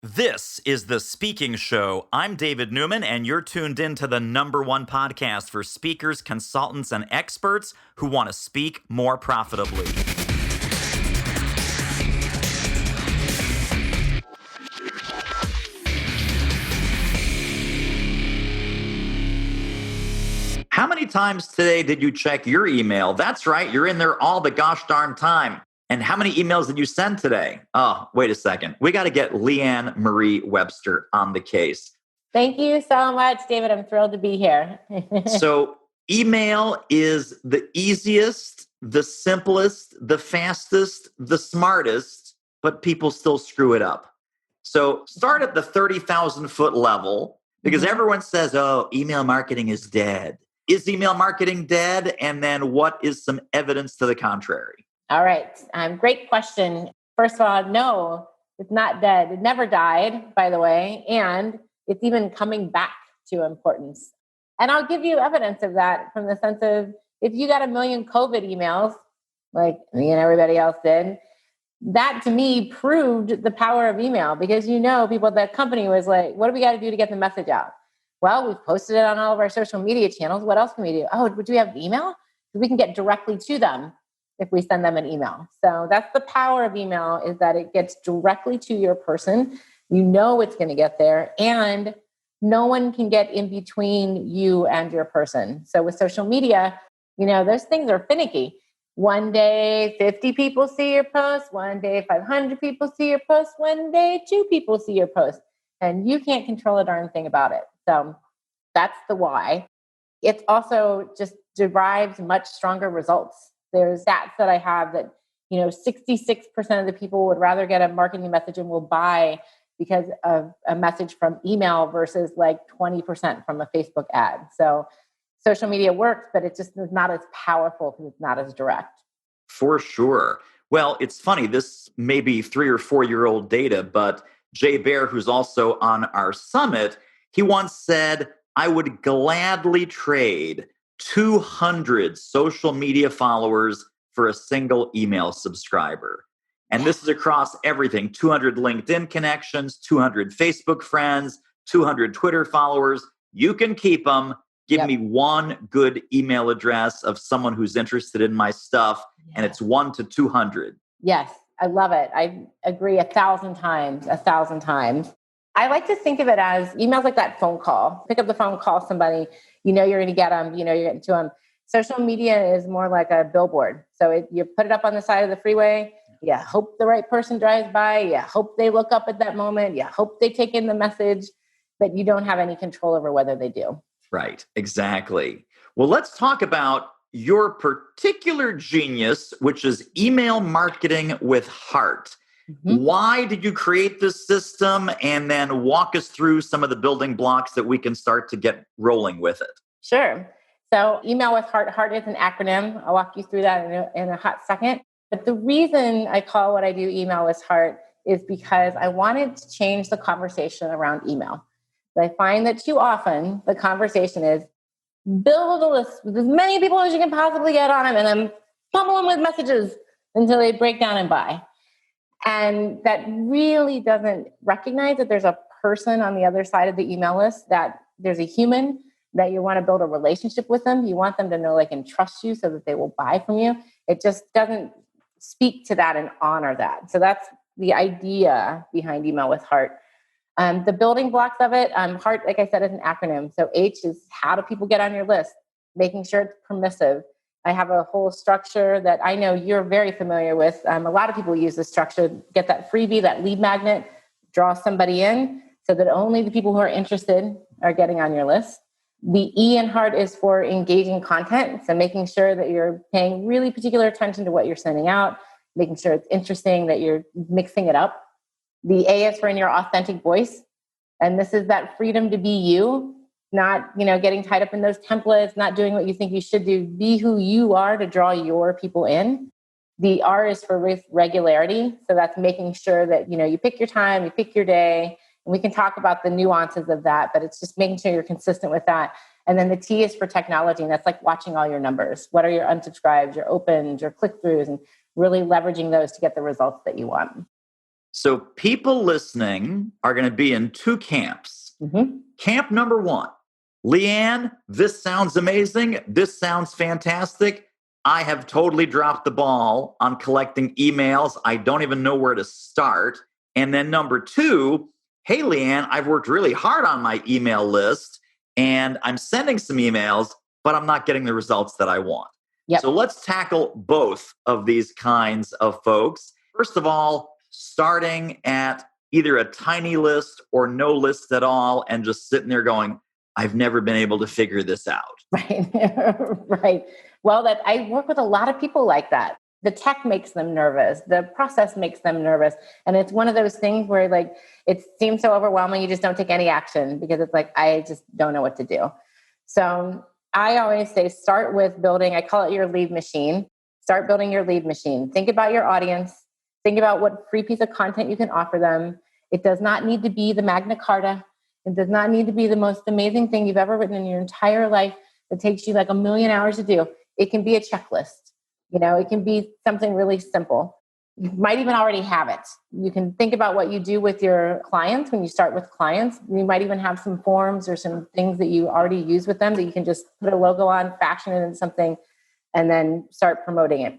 This is The Speaking Show. I'm David Newman, and you're tuned in to the #1 podcast for speakers, consultants, and experts who want to speak more profitably. How many times today did you check your email? That's right, you're in there all the gosh darn time. And how many emails did you send today? Oh, wait a second. We got to get Leanne Marie Webster on the case. Thank you so much, David. I'm thrilled to be here. So, email is the easiest, the simplest, the fastest, the smartest, but people still screw it up. So, start at the 30,000 foot level because everyone says, oh, email marketing is dead. Is email marketing dead? And then what is some evidence to the contrary? All right. Great question. First of all, no, it's not dead. It never died, by the way. And it's even coming back to importance. And I'll give you evidence of that from the sense of if you got 1 million COVID emails, like me and everybody else did, that to me proved the power of email because people at that company was like, what do we got to do to get the message out? Well, we've posted it on all of our social media channels. What else can we do? Oh, do we have email? We can get directly to them if we send them an email. So that's the power of email, is that it gets directly to your person. You know it's going to get there, and no one can get in between you and your person. So with social media, those things are finicky. One day, 50 people see your post. One day, 500 people see your post. One day, 2 people see your post. And you can't control a darn thing about it. So that's the why. It also just derives much stronger results. There's stats that I have that, 66% of the people would rather get a marketing message and will buy because of a message from email versus like 20% from a Facebook ad. So social media works, but it just is not as powerful because it's not as direct. For sure. Well, it's funny. This may be 3 or 4 year old data, but Jay Baer, who's also on our summit, he once said, I would gladly trade 200 social media followers for a single email subscriber. And this is across everything: 200 LinkedIn connections, 200 Facebook friends, 200 Twitter followers. You can keep them. Give me one good email address of someone who's interested in my stuff, and it's 1 to 200. Yes, I love it. I agree 1,000 times, 1,000 times. I like to think of it as emails like that phone call. Pick up the phone, call somebody. You're going to get them. You're getting to them. Social media is more like a billboard. So you put it up on the side of the freeway. You hope the right person drives by. You hope they look up at that moment. You hope they take in the message, but you don't have any control over whether they do. Right, exactly. Well, let's talk about your particular genius, which is email marketing with heart. Why did you create this system? And then walk us through some of the building blocks that we can start to get rolling with it. Sure. So email with heart. Heart is an acronym. I'll walk you through that in a hot second. But the reason I call what I do email with heart is because I wanted to change the conversation around email. I find that too often the conversation is build a list with as many people as you can possibly get on them and then pummel them with messages until they break down and buy. And that really doesn't recognize that there's a person on the other side of the email list, that there's a human, that you want to build a relationship with them. You want them to know they can trust you so that they will buy from you. It just doesn't speak to that and honor that. So that's the idea behind email with heart. The building blocks of it, heart, like I said, is an acronym. So H is how do people get on your list? Making sure it's permissive. I have a whole structure that I know you're very familiar with. A lot of people use this structure, get that freebie, that lead magnet, draw somebody in so that only the people who are interested are getting on your list. The E in heart is for engaging content. So making sure that you're paying really particular attention to what you're sending out, making sure it's interesting, that you're mixing it up. The A is for in your authentic voice. And this is that freedom to be you, not, getting tied up in those templates, not doing what you think you should do. Be who you are to draw your people in. The R is for regularity. So that's making sure that, you pick your time, you pick your day. And we can talk about the nuances of that, but it's just making sure you're consistent with that. And then the T is for technology. And that's like watching all your numbers. What are your unsubscribes, your opens, your click-throughs, and really leveraging those to get the results that you want. So people listening are going to be in two camps. Camp number one, Leanne, this sounds amazing. This sounds fantastic. I have totally dropped the ball on collecting emails. I don't even know where to start. And then number two, hey, Leanne, I've worked really hard on my email list and I'm sending some emails, but I'm not getting the results that I want. Yep. So let's tackle both of these kinds of folks. First of all, starting at either a tiny list or no list at all and just sitting there going, I've never been able to figure this out. Right. Right. Well, that I work with a lot of people like that. The tech makes them nervous. The process makes them nervous. And it's one of those things where like, it seems so overwhelming. You just don't take any action because it's like, I just don't know what to do. So I always say, start with building, I call it your lead machine. Start building your lead machine. Think about your audience. Think about what free piece of content you can offer them. It does not need to be the Magna Carta. It does not need to be the most amazing thing you've ever written in your entire life that takes you like 1,000,000 hours to do. It can be a checklist. It can be something really simple. You might even already have it. You can think about what you do with your clients when you start with clients. You might even have some forms or some things that you already use with them that you can just put a logo on, fashion it into something, and then start promoting it.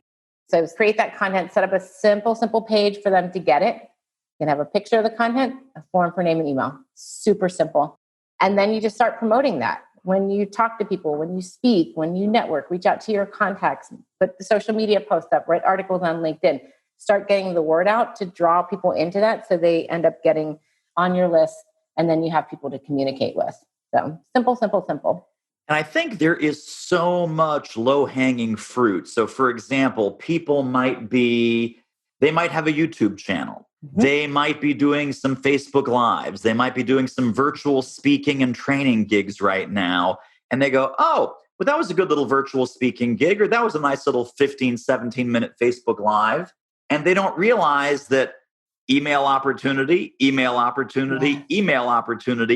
So create that content, set up a simple page for them to get it. You can have a picture of the content, a form for name and email. Super simple. And then you just start promoting that. When you talk to people, when you speak, when you network, reach out to your contacts, put the social media posts up, write articles on LinkedIn, start getting the word out to draw people into that so they end up getting on your list, and then you have people to communicate with. So simple. And I think there is so much low-hanging fruit. So for example, they might have a YouTube channel. They might be doing some Facebook Lives. They might be doing some virtual speaking and training gigs right now. And they go, oh, well, that was a good little virtual speaking gig, or that was a nice little 15, 17-minute Facebook Live. And they don't realize that email opportunity,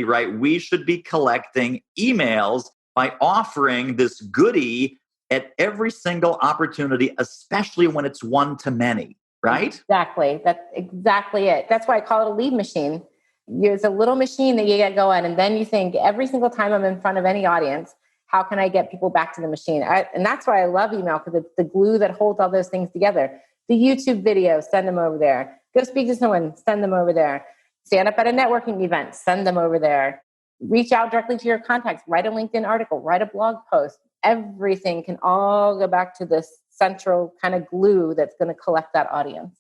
right? We should be collecting emails by offering this goodie at every single opportunity, especially when it's one-to-many, right? Exactly. That's exactly it. That's why I call it a lead machine. It's a little machine that you get going, and then you think every single time I'm in front of any audience, how can I get people back to the machine? And that's why I love email, because it's the glue that holds all those things together. The YouTube video, send them over there. Go speak to someone, send them over there. Stand up at a networking event, send them over there. Reach out directly to your contacts, write a LinkedIn article, write a blog post. Everything can all go back to this central kind of glue that's going to collect that audience.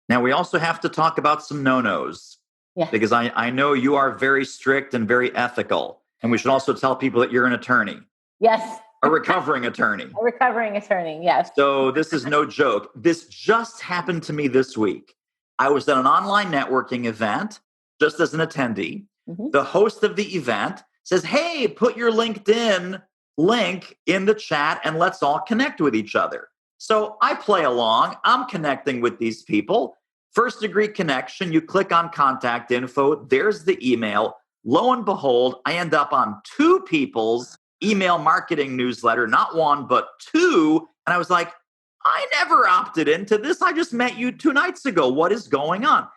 Now, we also have to talk about some no-nos. Yes. Because I know you are very strict and very ethical. And we should also tell people that you're an attorney. Yes. A recovering attorney. A recovering attorney, yes. So this is no joke. This just happened to me this week. I was at an online networking event, just as an attendee. The host of the event says, hey, put your LinkedIn link in the chat and let's all connect with each other. So I play along. I'm connecting with these people. First degree connection. You click on contact info. There's the email. Lo and behold, I end up on two people's email marketing newsletter, not one, but two. And I was like, I never opted into this. I just met you 2 nights ago. What is going on?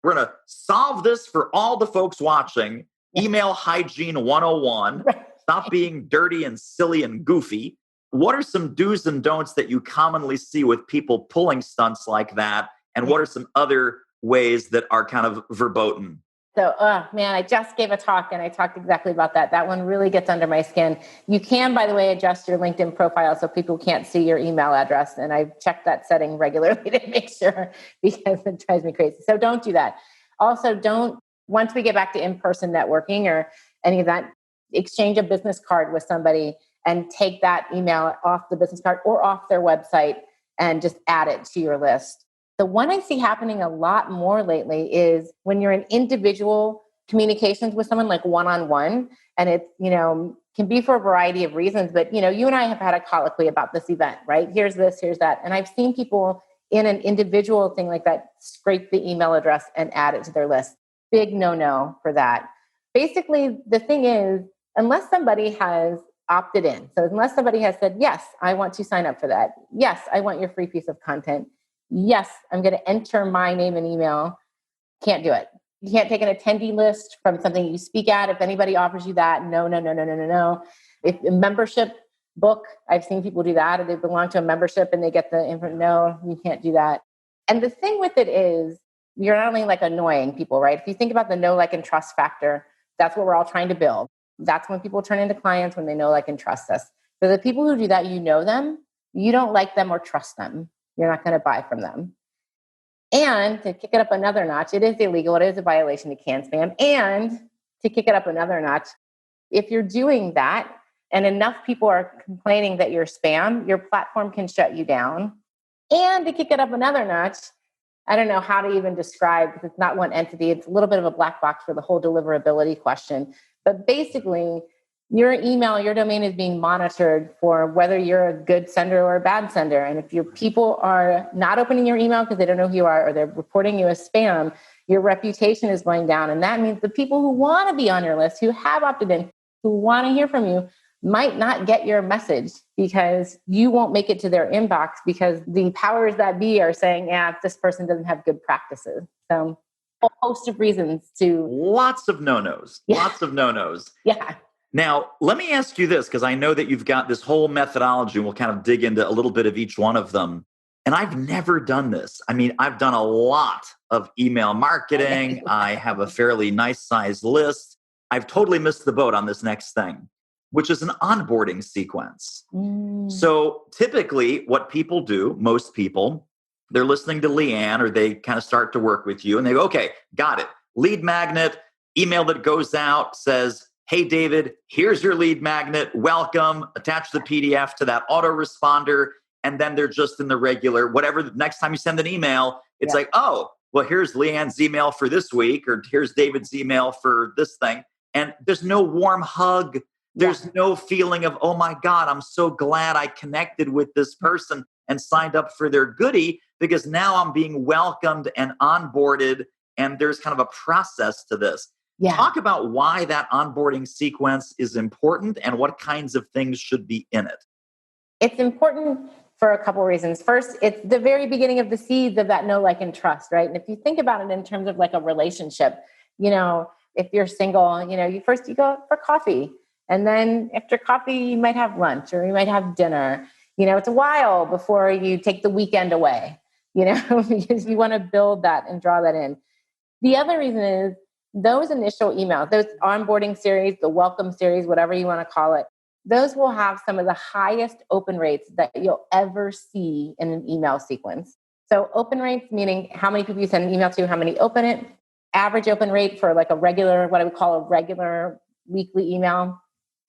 We're going to solve this for all the folks watching. Email hygiene 101. Stop being dirty and silly and goofy. What are some do's and don'ts that you commonly see with people pulling stunts like that? And what are some other ways that are kind of verboten? So, man, I just gave a talk and I talked exactly about that. That one really gets under my skin. You can, by the way, adjust your LinkedIn profile so people can't see your email address. And I check that setting regularly to make sure, because it drives me crazy. So don't do that. Also, once we get back to in-person networking or any of that, exchange a business card with somebody and take that email off the business card or off their website and just add it to your list. The one I see happening a lot more lately is when you're in individual communications with someone, like one-on-one, and it, can be for a variety of reasons, but, you and I have had a colloquy about this event, right? Here's this, here's that. And I've seen people in an individual thing like that scrape the email address and add it to their list. Big no-no for that. Basically, the thing is, unless somebody has opted in, so unless somebody has said, yes, I want to sign up for that. Yes, I want your free piece of content. Yes, I'm going to enter my name and email. Can't do it. You can't take an attendee list from something you speak at. If anybody offers you that, no, no, no, no, no, no, no. If a membership book, I've seen people do that. Or they belong to a membership and they get the info. No, you can't do that. And the thing with it is, you're not only like annoying people, right? If you think about the know, like, and trust factor, that's what we're all trying to build. That's when people turn into clients, when they know, like, and trust us. So the people who do that, you know them, you don't like them or trust them. You're not going to buy from them. And to kick it up another notch, it is illegal. It is a violation. It can spam. And to kick it up another notch, if you're doing that and enough people are complaining that you're spam, your platform can shut you down. And to kick it up another notch, I don't know how to even describe, because it's not one entity. It's a little bit of a black box for the whole deliverability question. But basically, your email, your domain is being monitored for whether you're a good sender or a bad sender. And if your people are not opening your email because they don't know who you are, or they're reporting you as spam, your reputation is going down. And that means the people who want to be on your list, who have opted in, who want to hear from you, might not get your message because you won't make it to their inbox because the powers that be are saying, yeah, this person doesn't have good practices. So a host of reasons to... Lots of no-nos. Yeah. Lots of no-nos. Yeah. Now, let me ask you this, because I know that you've got this whole methodology, and we'll kind of dig into a little bit of each one of them. And I've never done this. I mean, I've done a lot of email marketing. I have a fairly nice sized list. I've totally missed the boat on this next thing, which is an onboarding sequence. So typically what people do, most people, they're listening to Leanne, or they kind of start to work with you and they go, okay, got it. Lead magnet, email that goes out says, hey, David, here's your lead magnet. Welcome. Attach the PDF to that autoresponder. And then they're just in the regular, whatever. The next time you send an email, it's like, oh, well, here's Leanne's email for this week, or here's David's email for this thing. And there's no warm hug. There's no feeling of, oh my God, I'm so glad I connected with this person and signed up for their goodie, because now I'm being welcomed and onboarded. And there's kind of a process to this. Talk about why that onboarding sequence is important and what kinds of things should be in it. It's important for a couple of reasons. First, it's the very beginning of the seeds of that know, like, and trust, right? And if you think about it in terms of like a relationship, you know, if you're single, you know, you go for coffee. And then after coffee, you might have lunch or you might have dinner. You know, it's a while before you take the weekend away, you know, because you want to build that and draw that in. The other reason is those initial emails, those onboarding series, the welcome series, whatever you want to call it, those will have some of the highest open rates that you'll ever see in an email sequence. So open rates, meaning how many people you send an email to, how many open it. Average open rate for like a regular, what I would call a regular weekly email,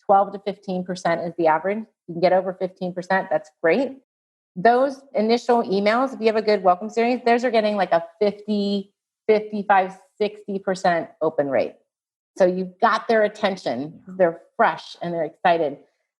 12 to 15% is the average. You can get over 15%, that's great. Those initial emails, if you have a good welcome series, those are getting like a 50, 55, 60% open rate. So you've got their attention. They're fresh and they're excited.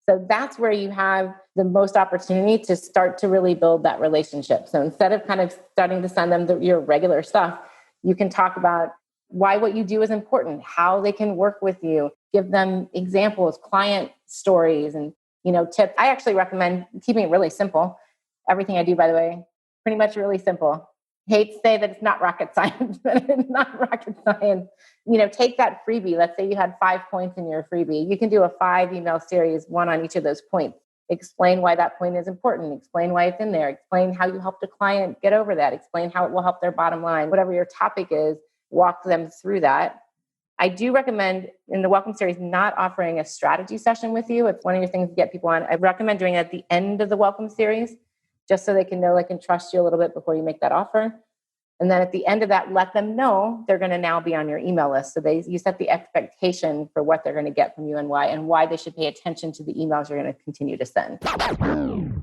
So that's where you have the most opportunity to start to really build that relationship. So instead of kind of starting to send them your regular stuff, you can talk about why what you do is important, how they can work with you, give them examples, client stories, and, you know, tips. I actually recommend keeping it really simple. Everything I do, by the way, pretty much really simple. Hate to say that it's not rocket science, but it's not rocket science. You know, take that freebie. Let's say you had 5 points in your freebie. You can do a 5 email series, one on each of those points. Explain why that point is important. Explain why it's in there. Explain how you helped a client get over that. Explain how it will help their bottom line. Whatever your topic is, walk them through that. I do recommend in the welcome series not offering a strategy session with you. It's one of your things to get people on. I recommend doing it at the end of the welcome series, just so they can know, like, and trust you a little bit before you make that offer. And then at the end of that, let them know they're going to now be on your email list. So you set the expectation for what they're going to get from you and why they should pay attention to the emails you're going to continue to send.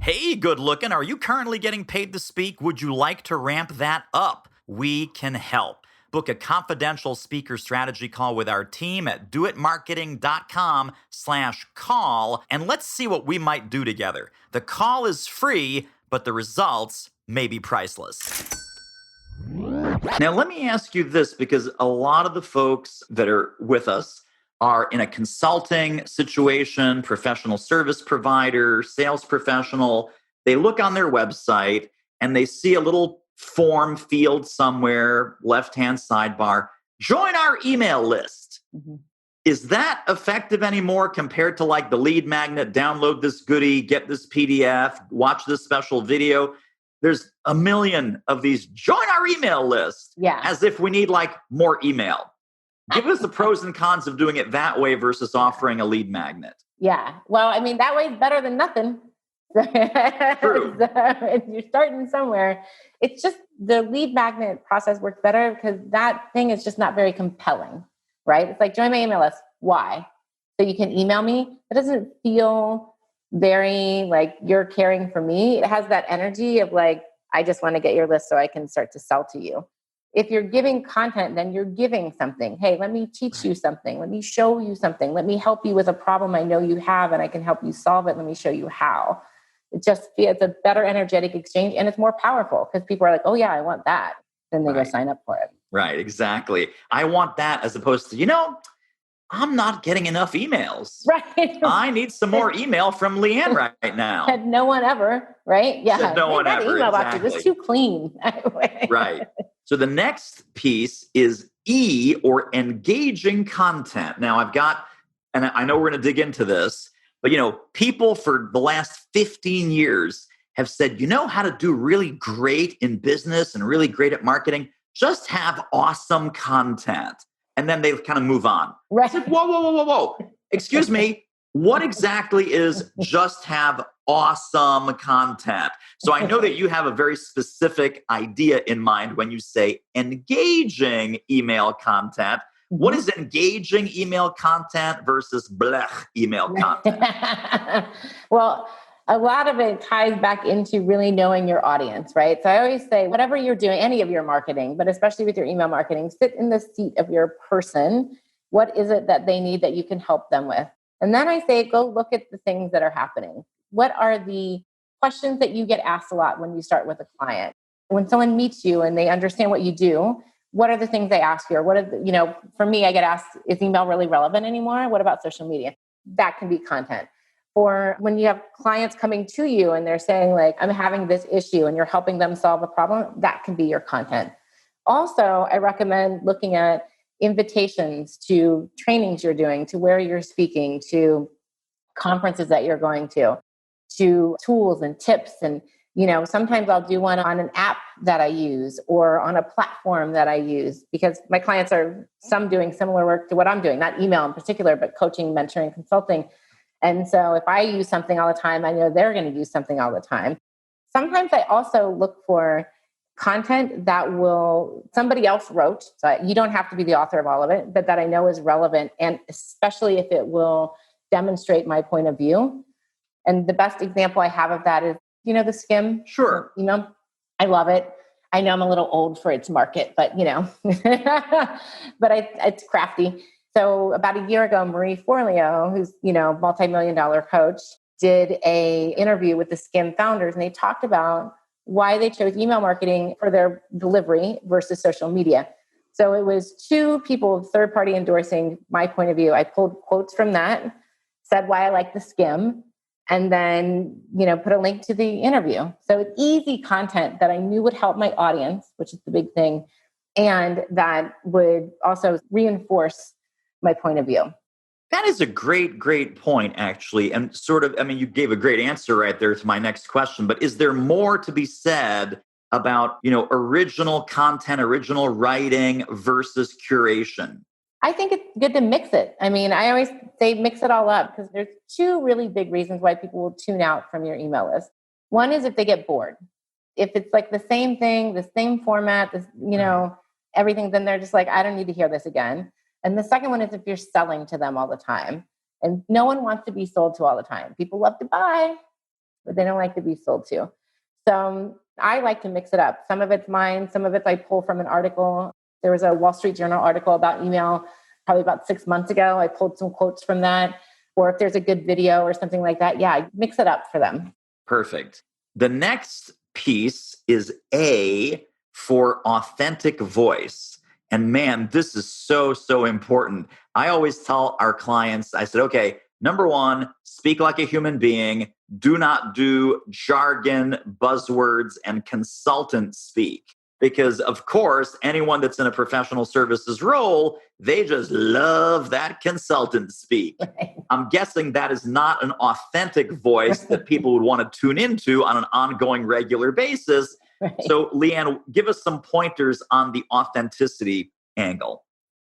Hey, good looking. Are you currently getting paid to speak? Would you like to ramp that up? We can help. Book a confidential speaker strategy call with our team at doitmarketing.com/call, and let's see what we might do together. The call is free, but the results may be priceless. Now, let me ask you this, because a lot of the folks that are with us are in a consulting situation, professional service provider, sales professional. They look on their website and they see a little form field somewhere, left-hand sidebar, join our email list. Mm-hmm. Is that effective anymore compared to like the lead magnet, download this goodie, get this PDF, watch this special video? There's a million of these, join our email list, as if we need like more email. Give us the pros and cons of doing it that way versus offering a lead magnet. Yeah. Well, I mean, that way is better than nothing. True. So you're starting somewhere. It's just the lead magnet process works better because that thing is just not very compelling, right? It's like, join my email list. Why? So you can email me. It doesn't feel very like you're caring for me. It has that energy of like, I just want to get your list so I can start to sell to you. If you're giving content, then you're giving something. Hey, let me teach you something. Let me show you something. Let me help you with a problem I know you have and I can help you solve it. Let me show you how. It's a better energetic exchange and it's more powerful because people are like, oh yeah, I want that. Then they go sign up for it. Right, exactly. I want that as opposed to, I'm not getting enough emails. Right. I need some more email from Leanne right now. Had no one ever, right? Yeah. Said no one ever. Email box is just too clean. Right. So the next piece is E, or engaging content. Now I've got, and I know we're going to dig into this, but people for the last 15 years have said, how to do really great in business and really great at marketing? Just have awesome content. And then they kind of move on. Right. I said, whoa. Excuse me. What exactly is just have awesome content? So I know that you have a very specific idea in mind when you say engaging email content. Mm-hmm. What is engaging email content versus blech email content? Well, a lot of it ties back into really knowing your audience, right? So I always say, whatever you're doing, any of your marketing, but especially with your email marketing, sit in the seat of your person. What is it that they need that you can help them with? And then I say, go look at the things that are happening. What are the questions that you get asked a lot when you start with a client? When someone meets you and they understand what you do, what are the things they ask you? Or what are for me, I get asked, is email really relevant anymore? What about social media? That can be content. Or when you have clients coming to you and they're saying like, I'm having this issue and you're helping them solve a problem, that can be your content. Also, I recommend looking at invitations to trainings you're doing, to where you're speaking, to conferences that you're going to tools and tips. And, sometimes I'll do one on an app that I use or on a platform that I use because my clients are some doing similar work to what I'm doing, not email in particular, but coaching, mentoring, consulting. And so if I use something all the time, I know they're going to use something all the time. Sometimes I also look for content that somebody else wrote. So you don't have to be the author of all of it, but that I know is relevant. And especially if it will demonstrate my point of view. And the best example I have of that is, the skim. Sure. I love it. I know I'm a little old for its market, but but it's crafty. So about a year ago, Marie Forleo, who's, multi-million-dollar coach, did a interview with the Skim founders, and they talked about why they chose email marketing for their delivery versus social media. So it was two people, third-party endorsing my point of view. I pulled quotes from that, said why I like the Skim, and then, put a link to the interview. So it's easy content that I knew would help my audience, which is the big thing, and that would also reinforce my point of view. That is a great, great point, actually. And you gave a great answer right there to my next question, but is there more to be said about, original content, original writing versus curation? I think it's good to mix it. I always say mix it all up because there's two really big reasons why people will tune out from your email list. One is if they get bored. If it's like the same thing, the same format, everything, then they're just like, I don't need to hear this again. And the second one is if you're selling to them all the time. And no one wants to be sold to all the time. People love to buy, but they don't like to be sold to. So I like to mix it up. Some of it's mine. Some of it I pull from an article. There was a Wall Street Journal article about email probably about 6 months ago. I pulled some quotes from that. Or if there's a good video or something like that, I mix it up for them. Perfect. The next piece is A, for authentic voice. And man, this is so, so important. I always tell our clients, I said, okay, number one, speak like a human being. do not do jargon, buzzwords, and consultant speak. Because, of course, anyone that's in a professional services role, they just love that consultant speak. I'm guessing that is not an authentic voice that people would want to tune into on an ongoing, regular basis. Right. So, Leanne, give us some pointers on the authenticity angle.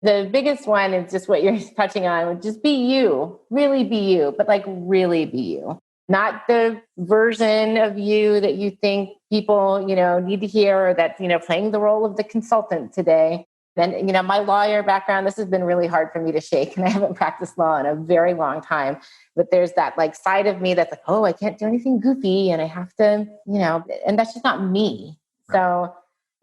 The biggest one is just what you're touching on. Just be you, really be you, but like really be you. Not the version of you that you think people, need to hear, or that's, playing the role of the consultant today. And, my lawyer background, this has been really hard for me to shake, and I haven't practiced law in a very long time. But there's that like side of me that's like, oh, I can't do anything goofy and I have to, and that's just not me. Right. So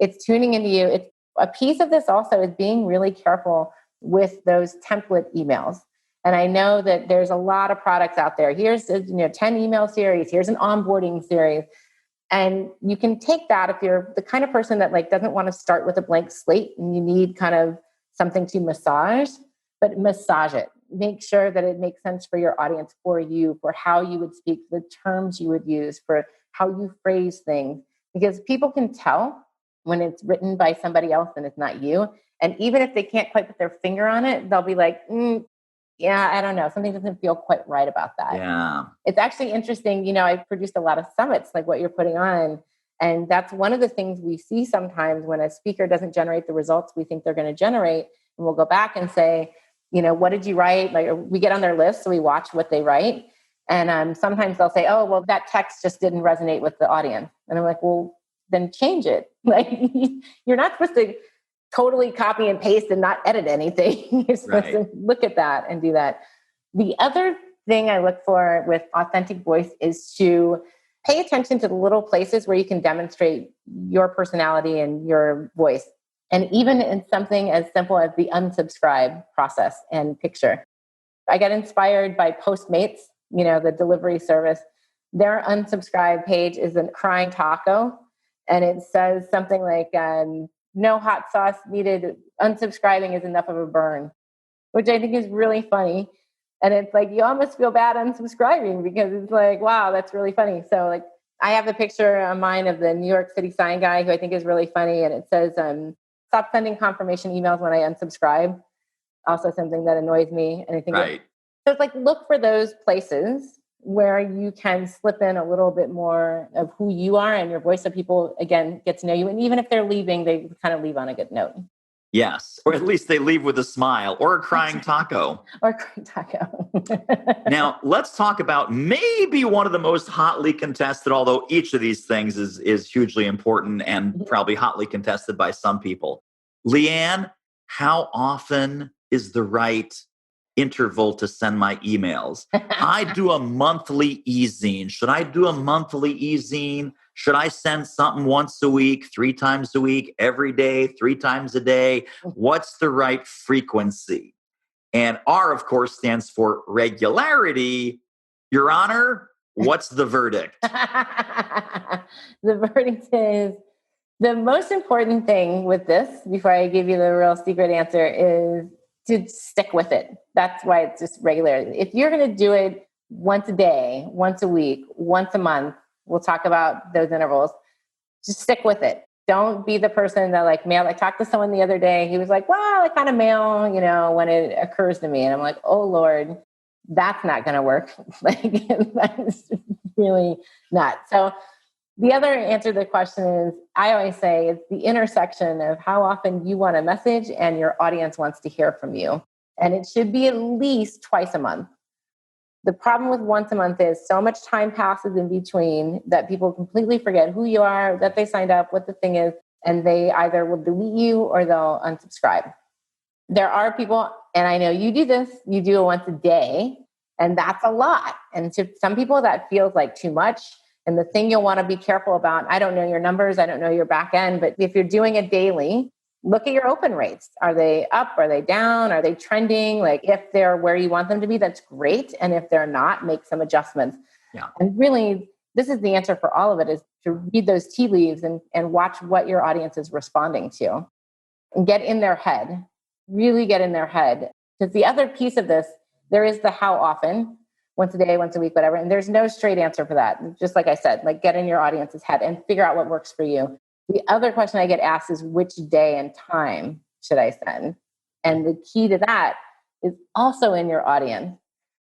it's tuning into you. It's a piece of this also is being really careful with those template emails. And I know that there's a lot of products out there. Here's a 10 email series. Here's an onboarding series. And you can take that if you're the kind of person that like doesn't want to start with a blank slate and you need kind of something to massage, but massage it. Make sure that it makes sense for your audience, for you, for how you would speak, the terms you would use, for how you phrase things. Because people can tell when it's written by somebody else and it's not you. And even if they can't quite put their finger on it, they'll be like, yeah, I don't know. Something doesn't feel quite right about that. Yeah. It's actually interesting. I produced a lot of summits like what you're putting on. And that's one of the things we see sometimes when a speaker doesn't generate the results we think they're going to generate. And we'll go back and say, what did you write? Like we get on their list, so we watch what they write. And sometimes they'll say, oh, well, that text just didn't resonate with the audience. And I'm like, well, then change it. Like you're not supposed to totally copy and paste and not edit anything. You're supposed to look at that and do that. The other thing I look for with authentic voice is to pay attention to the little places where you can demonstrate your personality and your voice. And even in something as simple as the unsubscribe process and picture. I get inspired by Postmates, the delivery service. Their unsubscribe page is a crying taco. And it says something like, no hot sauce needed. Unsubscribing is enough of a burn, which I think is really funny. And it's like, you almost feel bad unsubscribing because it's like, wow, that's really funny. So like, I have the picture on mine of the New York City sign guy who I think is really funny. And it says, stop sending confirmation emails when I unsubscribe. Also something that annoys me. And I think so it's like, look for those places where you can slip in a little bit more of who you are and your voice so people, again, get to know you. And even if they're leaving, they kind of leave on a good note. Yes. Or at least they leave with a smile or a crying taco. Or a crying taco. Now, let's talk about maybe one of the most hotly contested, although each of these things is hugely important and probably hotly contested by some people. Leanne, how often is the right interval to send my emails? I do a monthly e-zine. Should I do a monthly e-zine? Should I send something once a week, 3 times a week, every day, 3 times a day? What's the right frequency? And R, of course, stands for regularity. Your Honor, what's the verdict? The verdict is the most important thing with this, before I give you the real secret answer, is to stick with it. That's why it's just regularity. If you're going to do it once a day, once a week, once a month, we'll talk about those intervals. Just stick with it. Don't be the person that like mail. I talked to someone the other day. He was like, well, I kind of mail, when it occurs to me. And I'm like, oh Lord, that's not going to work. Like that's really not. So the other answer to the question is, I always say it's the intersection of how often you want a message and your audience wants to hear from you. And it should be at least twice a month. The problem with once a month is so much time passes in between that people completely forget who you are, that they signed up, what the thing is, and they either will delete you or they'll unsubscribe. There are people, and I know you do this, you do it once a day, and that's a lot. And to some people that feels like too much. And the thing you'll want to be careful about, I don't know your numbers, I don't know your back end, but if you're doing it daily, look at your open rates. Are they up? Are they down? Are they trending? Like if they're where you want them to be, that's great. And if they're not, make some adjustments. Yeah. And really, this is the answer for all of it, is to read those tea leaves and watch what your audience is responding to and get in their head, really get in their head. Because the other piece of this, there is the how often. once a day, once a week, whatever. And there's no straight answer for that. Just like I said, like get in your audience's head and figure out what works for you. The other question I get asked is which day and time should I send? And the key to that is also in your audience,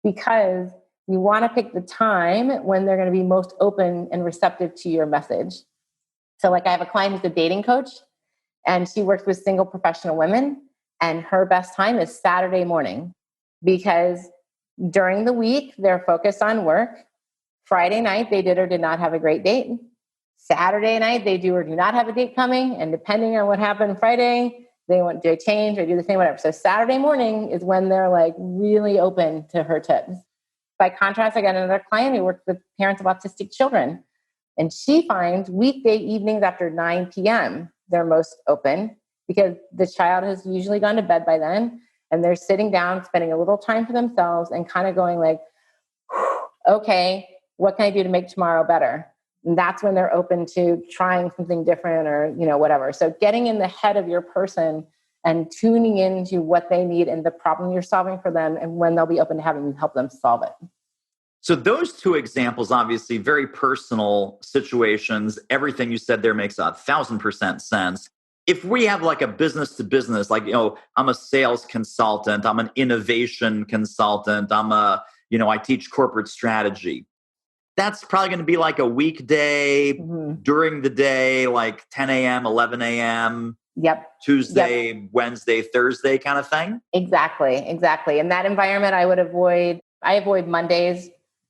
because you want to pick the time when they're going to be most open and receptive to your message. So like I have a client who's a dating coach, and she works with single professional women, and her best time is Saturday morning, because during the week they're focused on work. Friday night they did or did not have a great date. Saturday night they do or do not have a date coming, and depending on what happened Friday, they want to change or do the same, whatever. So Saturday morning is when they're like really open to her tips. By contrast, I got another client who works with parents of autistic children, and she finds weekday evenings after 9 p.m. they're most open, because the child has usually gone to bed by then, and they're sitting down, spending a little time for themselves and kind of going like, okay, what can I do to make tomorrow better? And that's when they're open to trying something different or, whatever. So getting in the head of your person and tuning into what they need and the problem you're solving for them, and when they'll be open to having you help them solve it. So those two examples, obviously very personal situations. Everything you said there makes 1,000% sense. If we have like a business to business, like, I'm a sales consultant, I'm an innovation consultant, I teach corporate strategy. That's probably going to be like a weekday during the day, like 10 a.m., 11 a.m. Yep. Tuesday, Wednesday, Thursday kind of thing. Exactly. In that environment, I avoid Mondays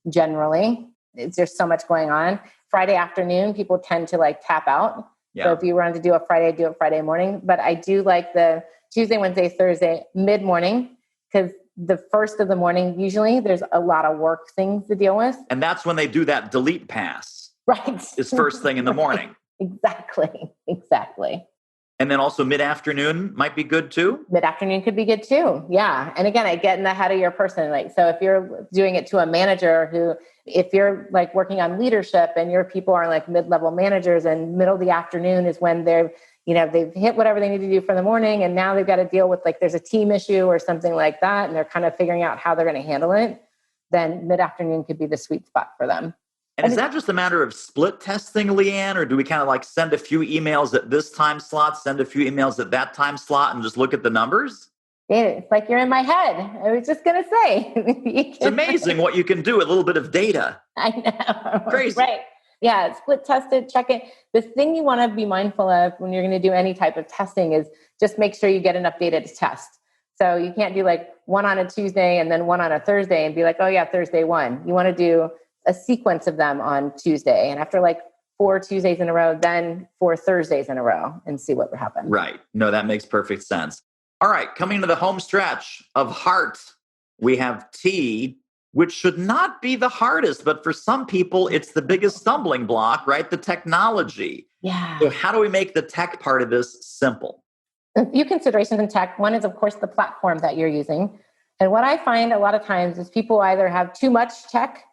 generally. There's so much going on. Friday afternoon, people tend to like tap out. Yeah. So if you wanted to do it Friday morning. But I do like the Tuesday, Wednesday, Thursday, mid-morning, because the first of the morning, usually there's a lot of work things to deal with. And that's when they do that delete pass. Right. It's first thing in the morning. Exactly. And then also mid-afternoon might be good too? Mid-afternoon could be good too. Yeah. And again, I get in the head of your person. Like, so if you're doing it to a manager if you're like working on leadership and your people are like mid-level managers, and middle of the afternoon is when they've hit whatever they need to do for the morning, and now they've got to deal with like there's a team issue or something like that, and they're kind of figuring out how they're going to handle it, then mid-afternoon could be the sweet spot for them. And is that just a matter of split testing, Leanne, or do we kind of like send a few emails at this time slot, send a few emails at that time slot, and just look at the numbers? It's like you're in my head. I was just going to say. It's amazing what you can do with a little bit of data. I know. Crazy. Right. Yeah, split test it, check it. The thing you want to be mindful of when you're going to do any type of testing is just make sure you get enough data to test. So you can't do like one on a Tuesday and then one on a Thursday and be like, oh yeah, Thursday one. You want to do a sequence of them on Tuesday. And after like 4 Tuesdays in a row, then 4 Thursdays in a row, and see what happens. Right. No, that makes perfect sense. All right. Coming to the home stretch of heart, we have T, which should not be the hardest, but for some people, it's the biggest stumbling block, right? The technology. Yeah. So how do we make the tech part of this simple? A few considerations in tech. One is, of course, the platform that you're using. And what I find a lot of times is people either have too much tech,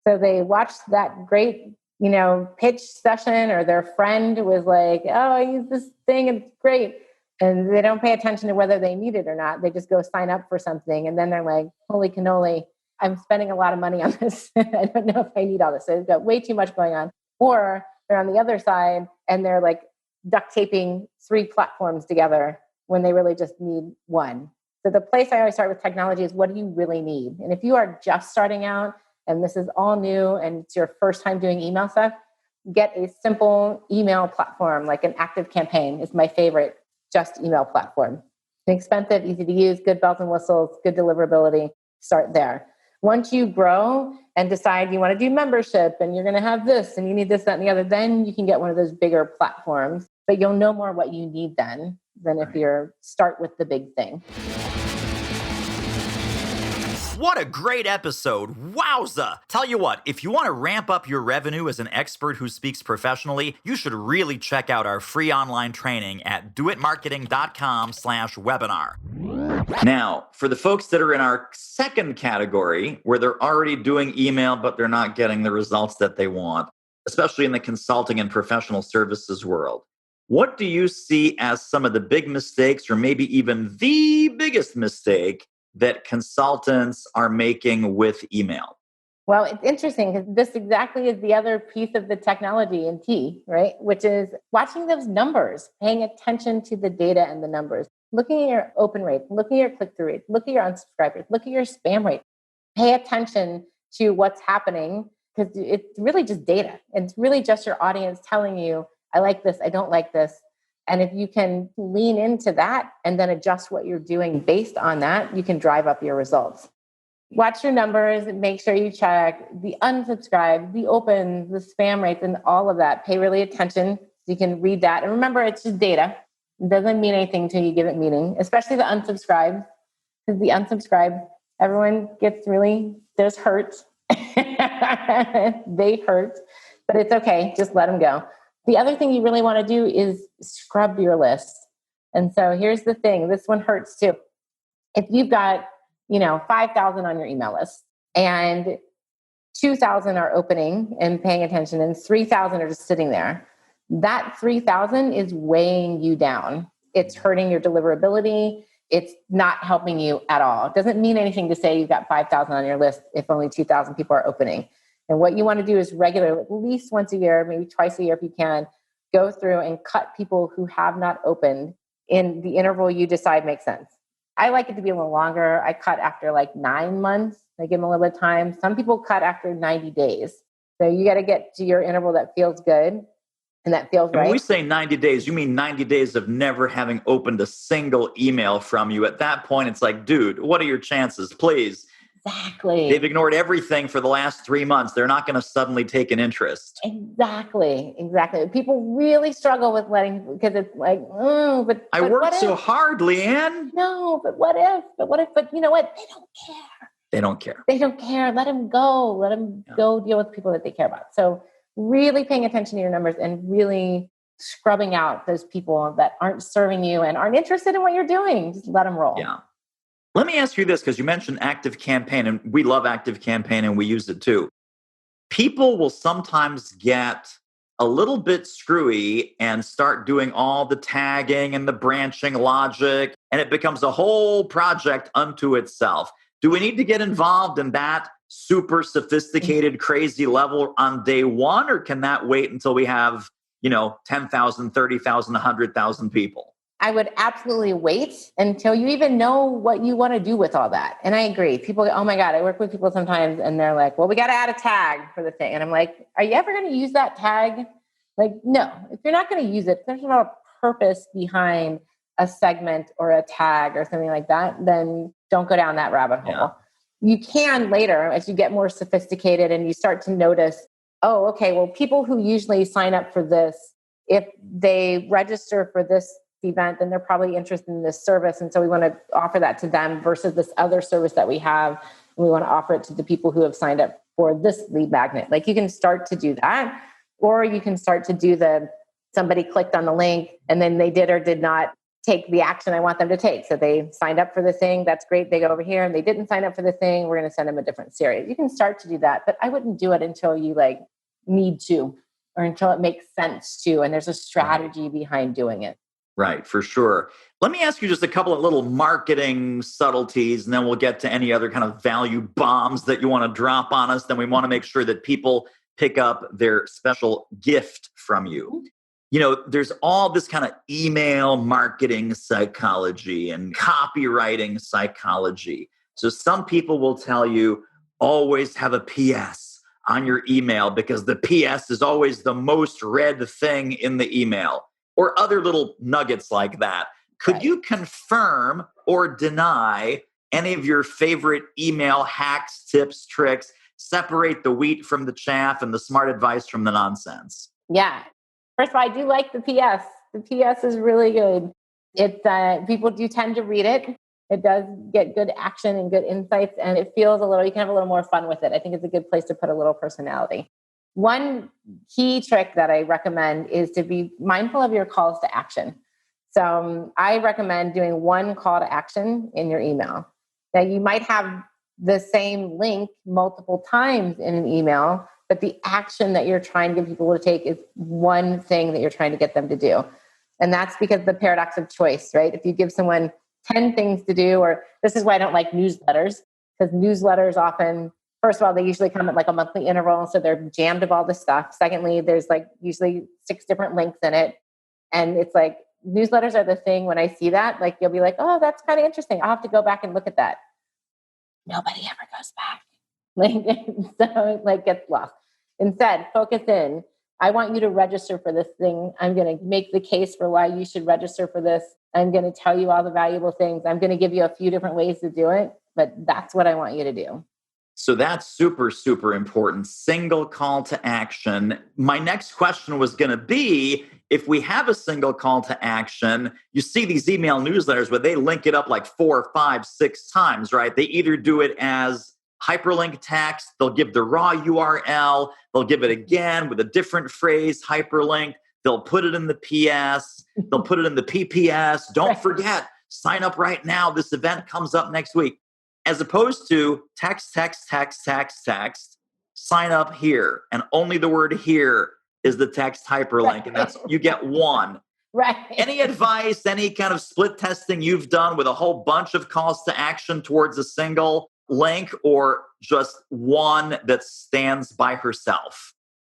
so they watch that great, pitch session, or their friend was like, oh, I use this thing and it's great. And they don't pay attention to whether they need it or not. They just go sign up for something. And then they're like, holy cannoli, I'm spending a lot of money on this. I don't know if I need all this. So they've got way too much going on. Or they're on the other side and they're like duct taping 3 platforms together when they really just need one. So the place I always start with technology is, what do you really need? And if you are just starting out and this is all new and it's your first time doing email stuff, get a simple email platform like an Active Campaign is my favorite just email platform. Inexpensive, easy to use, good bells and whistles, good deliverability. Start there. Once you grow and decide you want to do membership and you're going to have this and you need this, that, and the other, then you can get one of those bigger platforms. But you'll know more what you need then than if you start with the big thing. What a great episode. Wowza. Tell you what, if you want to ramp up your revenue as an expert who speaks professionally, you should really check out our free online training at doitmarketing.com/webinar. Now, for the folks that are in our second category, where they're already doing email, but they're not getting the results that they want, especially in the consulting and professional services world, what do you see as some of the big mistakes, or maybe even the biggest mistake that consultants are making with email? Well, it's interesting because this exactly is the other piece of the technology in T, right? Which is watching those numbers, paying attention to the data and the numbers, looking at your open rate, looking at your click-through rate, look at your unsubscribe rate, look at your spam rate. Pay attention to what's happening because it's really just data. It's really just your audience telling you, I like this, I don't like this. And if you can lean into that and then adjust what you're doing based on that, you can drive up your results. Watch your numbers, make sure you check the unsubscribe, the open, the spam rates, and all of that. Pay really attention so you can read that. And remember, it's just data. It doesn't mean anything until you give it meaning, especially the unsubscribe, because the unsubscribe, everyone gets really, there's hurt. They hurt, but it's okay. Just let them go. The other thing you really want to do is scrub your list. And so here's the thing. This one hurts too. If you've got 5,000 on your email list and 2,000 are opening and paying attention and 3,000 are just sitting there, that 3,000 is weighing you down. It's hurting your deliverability. It's not helping you at all. It doesn't mean anything to say you've got 5,000 on your list if only 2,000 people are opening. And what you want to do is regularly, at least once a year, maybe twice a year if you can, go through and cut people who have not opened in the interval you decide makes sense. I like it to be a little longer. I cut after like 9 months. I give them a little bit of time. Some people cut after 90 days. So you got to get to your interval that feels good and that feels And right. when we say 90 days, you mean 90 days of never having opened a single email from you. At that point, it's like, dude, what are your chances? Please. Exactly. They've ignored everything for the last 3 months. They're not going to suddenly take an interest. Exactly. People really struggle with letting, because it's like, but I worked so hard, Leanne. No, but what if? But you know what? They don't care. They don't care. Let them go. Let them go deal with people that they care about. So really paying attention to your numbers and really scrubbing out those people that aren't serving you and aren't interested in what you're doing. Just let them roll. Yeah. Let me ask you this, because you mentioned Active Campaign, and we love Active Campaign and we use it too. People will sometimes get a little bit screwy and start doing all the tagging and the branching logic, and it becomes a whole project unto itself. Do we need to get involved in that super sophisticated, crazy level on day one, or can that wait until we have, 10,000, 30,000, 100,000 people? I would absolutely wait until you even know what you want to do with all that. And I agree. People, oh my God, I work with people sometimes and they're like, well, we got to add a tag for the thing. And I'm like, are you ever going to use that tag? Like, no, if you're not going to use it, if there's not a purpose behind a segment or a tag or something like that, then don't go down that rabbit hole. Yeah. You can later, as you get more sophisticated and you start to notice, oh, okay, well, people who usually sign up for this, if they register for this event, then they're probably interested in this service. And so we want to offer that to them versus this other service that we have. And we want to offer it to the people who have signed up for this lead magnet. Like you can start to do that, or you can start to do somebody clicked on the link and then they did or did not take the action I want them to take. So they signed up for the thing. That's great. They go over here and they didn't sign up for the thing. We're going to send them a different series. You can start to do that, but I wouldn't do it until you need to, or until it makes sense to, and there's a strategy behind doing it. Right, for sure. Let me ask you just a couple of little marketing subtleties, and then we'll get to any other kind of value bombs that you want to drop on us. Then we want to make sure that people pick up their special gift from you. There's all this kind of email marketing psychology and copywriting psychology. So some people will tell you, always have a PS on your email because the PS is always the most read thing in the email. Or other little nuggets like that. Could you confirm or deny any of your favorite email hacks, tips, tricks, separate the wheat from the chaff and the smart advice from the nonsense? Yeah. First of all, I do like the PS. The PS is really good. People do tend to read it. It does get good action and good insights, and it feels you can have a little more fun with it. I think it's a good place to put a little personality. One key trick that I recommend is to be mindful of your calls to action. So I recommend doing one call to action in your email. Now you might have the same link multiple times in an email, but the action that you're trying to get people to take is one thing that you're trying to get them to do. And that's because the paradox of choice, right? If you give someone 10 things to do, or this is why I don't like newsletters, because newsletters often first of all, they usually come at like a monthly interval. So they're jammed of all this stuff. Secondly, there's like usually 6 different links in it. And it's like newsletters are the thing. When I see that, like you'll be like, oh, that's kind of interesting. I'll have to go back and look at that. Nobody ever goes back. Like, so like gets lost. Instead, focus in. I want you to register for this thing. I'm going to make the case for why you should register for this. I'm going to tell you all the valuable things. I'm going to give you a few different ways to do it, but that's what I want you to do. So that's super, super important. Single call to action. My next question was going to be, if we have a single call to action, you see these email newsletters where they link it up like 4, 5, 6 times, right? They either do it as hyperlink text, they'll give the raw URL, they'll give it again with a different phrase, hyperlink, they'll put it in the PS, they'll put it in the PPS. Don't forget, sign up right now. This event comes up next week. As opposed to text, sign up here. And only the word here is the text hyperlink. And that's, you get one. Right. Any advice, any kind of split testing you've done with a whole bunch of calls to action towards a single link, or just one that stands by herself?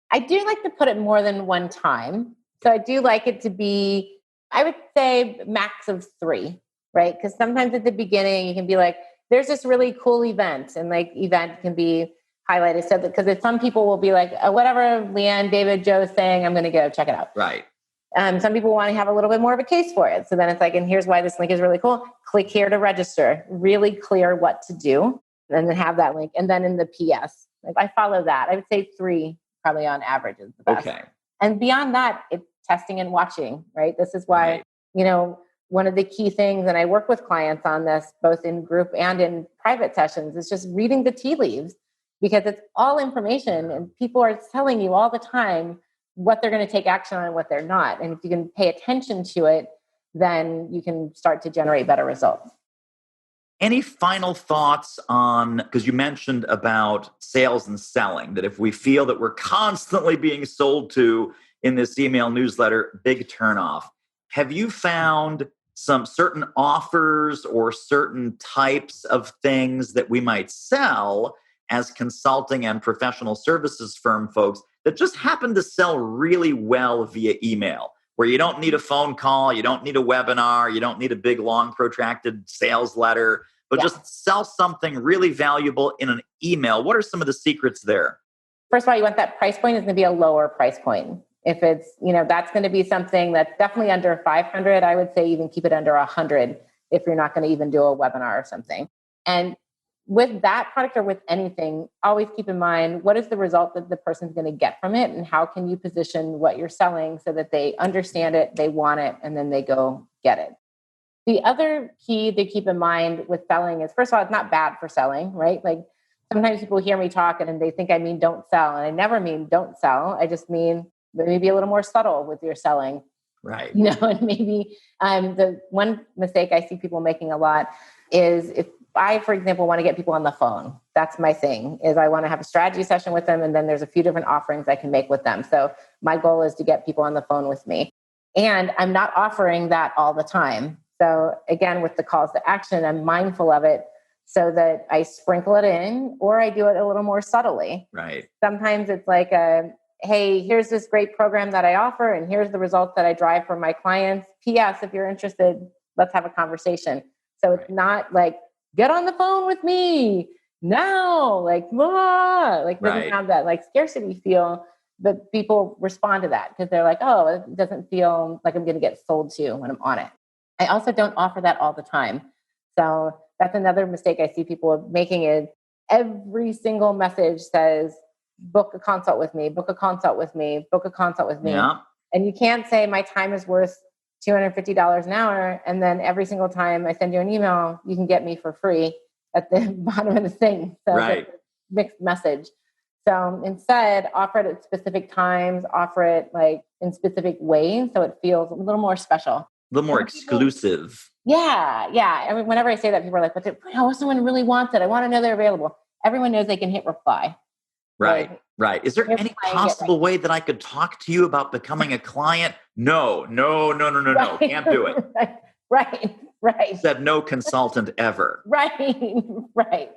I do like to put it more than one time. So I do like it to be, I would say max of 3, right? Because sometimes at the beginning you can be like, there's this really cool event, and like event can be highlighted. So because some people will be like, oh, whatever Leanne, David, Joe is saying, I'm going to go check it out. Right. Some people want to have a little bit more of a case for it. So then it's like, and here's why this link is really cool. Click here to register. Really clear what to do, and then have that link. And then in the PS, if I follow that, I would say 3 probably on average is the best. Okay. And beyond that, it's testing and watching, right? This is why, one of the key things, and I work with clients on this, both in group and in private sessions, is just reading the tea leaves, because it's all information and people are telling you all the time what they're going to take action on and what they're not. And if you can pay attention to it, then you can start to generate better results. Any final thoughts on, because you mentioned about sales and selling, that if we feel that we're constantly being sold to in this email newsletter, big turnoff. Have you found some certain offers or certain types of things that we might sell as consulting and professional services firm folks that just happen to sell really well via email, where you don't need a phone call, you don't need a webinar, you don't need a big, long, protracted sales letter, but just sell something really valuable in an email? What are some of the secrets there? First of all, you want that price point is going to be a lower price point. If it's, that's going to be something that's definitely under 500, I would say even keep it under 100 if you're not going to even do a webinar or something. And with that product or with anything, always keep in mind, what is the result that the person's going to get from it? And how can you position what you're selling so that they understand it, they want it, and then they go get it. The other key to keep in mind with selling is, first of all, it's not bad for selling, right? Like sometimes people hear me talk and they think I mean don't sell. And I never mean don't sell. I just mean maybe a little more subtle with your selling. Right. And maybe the one mistake I see people making a lot is, if I, for example, want to get people on the phone, that's my thing, is I want to have a strategy session with them. And then there's a few different offerings I can make with them. So my goal is to get people on the phone with me. And I'm not offering that all the time. So again, with the calls to action, I'm mindful of it so that I sprinkle it in, or I do it a little more subtly. Right. Sometimes it's like hey, here's this great program that I offer, and here's the results that I drive for my clients. P.S. If you're interested, let's have a conversation. So it's not like, get on the phone with me now, like, doesn't have that like scarcity feel, but people respond to that because they're like, oh, it doesn't feel like I'm going to get sold to when I'm on it. I also don't offer that all the time. So that's another mistake I see people making, is every single message says, book a consult with me, book a consult with me, book a consult with me. Yeah. And you can't say my time is worth $250 an hour. And then every single time I send you an email, you can get me for free at the bottom of the thing. So right. It's a mixed message. So instead, offer it at specific times, offer it like in specific ways. So it feels a little more special. A little more exclusive. Yeah. I mean, whenever I say that, people are like, but if someone really wants it, I want to know they're available. Everyone knows they can hit reply. Right. Is there any possible way that I could talk to you about becoming a client? No. Can't do it. Right. Right. Said no consultant ever. Right. Right.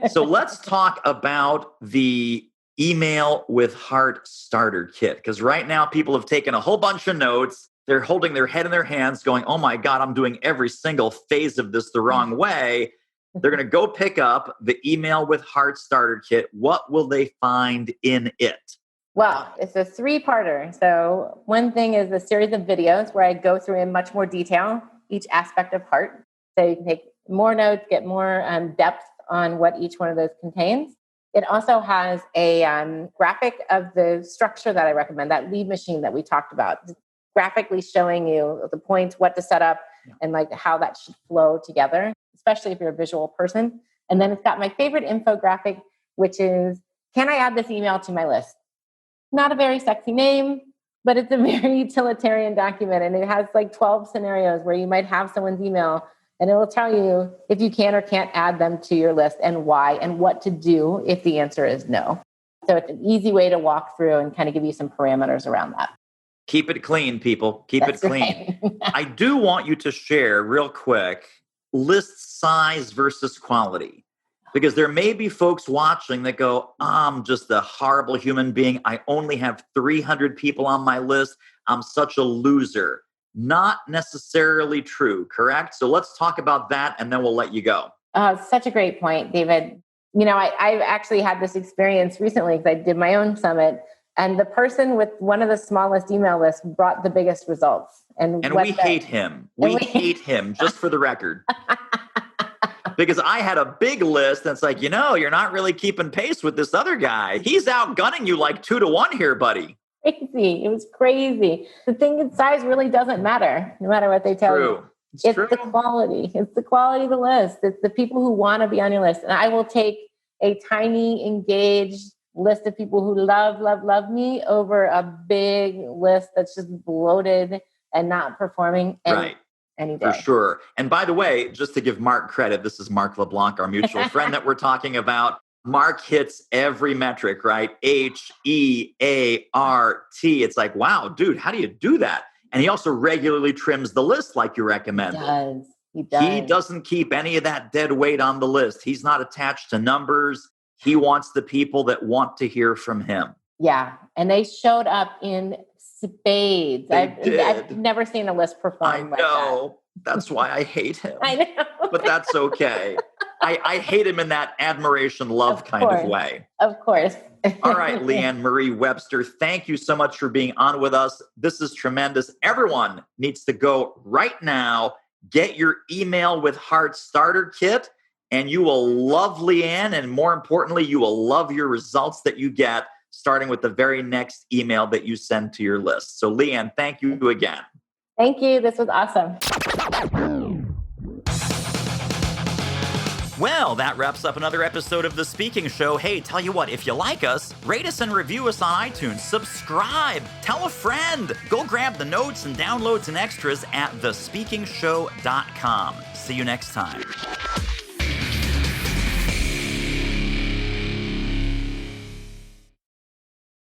So let's talk about the email with heart starter kit. Because right now, people have taken a whole bunch of notes. They're holding their head in their hands, going, oh my God, I'm doing every single phase of this the wrong way. They're going to go pick up the email with heart starter kit. What will they find in it? Well, it's a 3-parter. So one thing is a series of videos where I go through in much more detail each aspect of heart. So you can take more notes, get more depth on what each one of those contains. It also has a graphic of the structure that I recommend, that lead machine that we talked about, graphically showing you the points, what to set up, and like how that should flow together, especially if you're a visual person. And then it's got my favorite infographic, which is, can I add this email to my list? Not a very sexy name, but it's a very utilitarian document. And it has like 12 scenarios where you might have someone's email, and it will tell you if you can or can't add them to your list and why, and what to do if the answer is no. So it's an easy way to walk through and kind of give you some parameters around that. Keep it clean, people. Keep That's it clean. right. I do want you to share real quick list size versus quality. Because there may be folks watching that go, I'm just a horrible human being. I only have 300 people on my list. I'm such a loser. Not necessarily true, correct? So let's talk about that, and then we'll let you go. Such a great point, David. You know, I actually had this experience recently because I did my own summit, and the person with one of the smallest email lists brought the biggest results. And we hate him. We hate him, just for the record. Because I had a big list that's like, you're not really keeping pace with this other guy. He's outgunning you like 2-1 here, buddy. Crazy. It was crazy. The thing in size really doesn't matter, no matter what they tell you. It's true. The quality. It's the quality of the list. It's the people who want to be on your list. And I will take a tiny, engaged list of people who love me over a big list that's just bloated and not performing. Right. Any day. For sure. And by the way, just to give Mark credit, this is Mark LeBlanc, our mutual friend that we're talking about. Mark hits every metric, right? HEART. It's like, wow, dude, how do you do that? And he also regularly trims the list like you recommended. He does. He doesn't keep any of that dead weight on the list. He's not attached to numbers. He wants the people that want to hear from him. Yeah. And they showed up in spades. I've never seen a list perform like that. I know. That's why I hate him. I know. But that's okay. I hate him in that admiration, love kind of way. Of course. All right, Leanne Marie Webster, thank you so much for being on with us. This is tremendous. Everyone needs to go right now, get your email with heart starter kit, and you will love Leanne. And more importantly, you will love your results that you get, starting with the very next email that you send to your list. So Leanne, thank you again. Thank you. This was awesome. Well, that wraps up another episode of The Speaking Show. Hey, tell you what, if you like us, rate us and review us on iTunes. Subscribe. Tell a friend. Go grab the notes and downloads and extras at thespeakingshow.com. See you next time.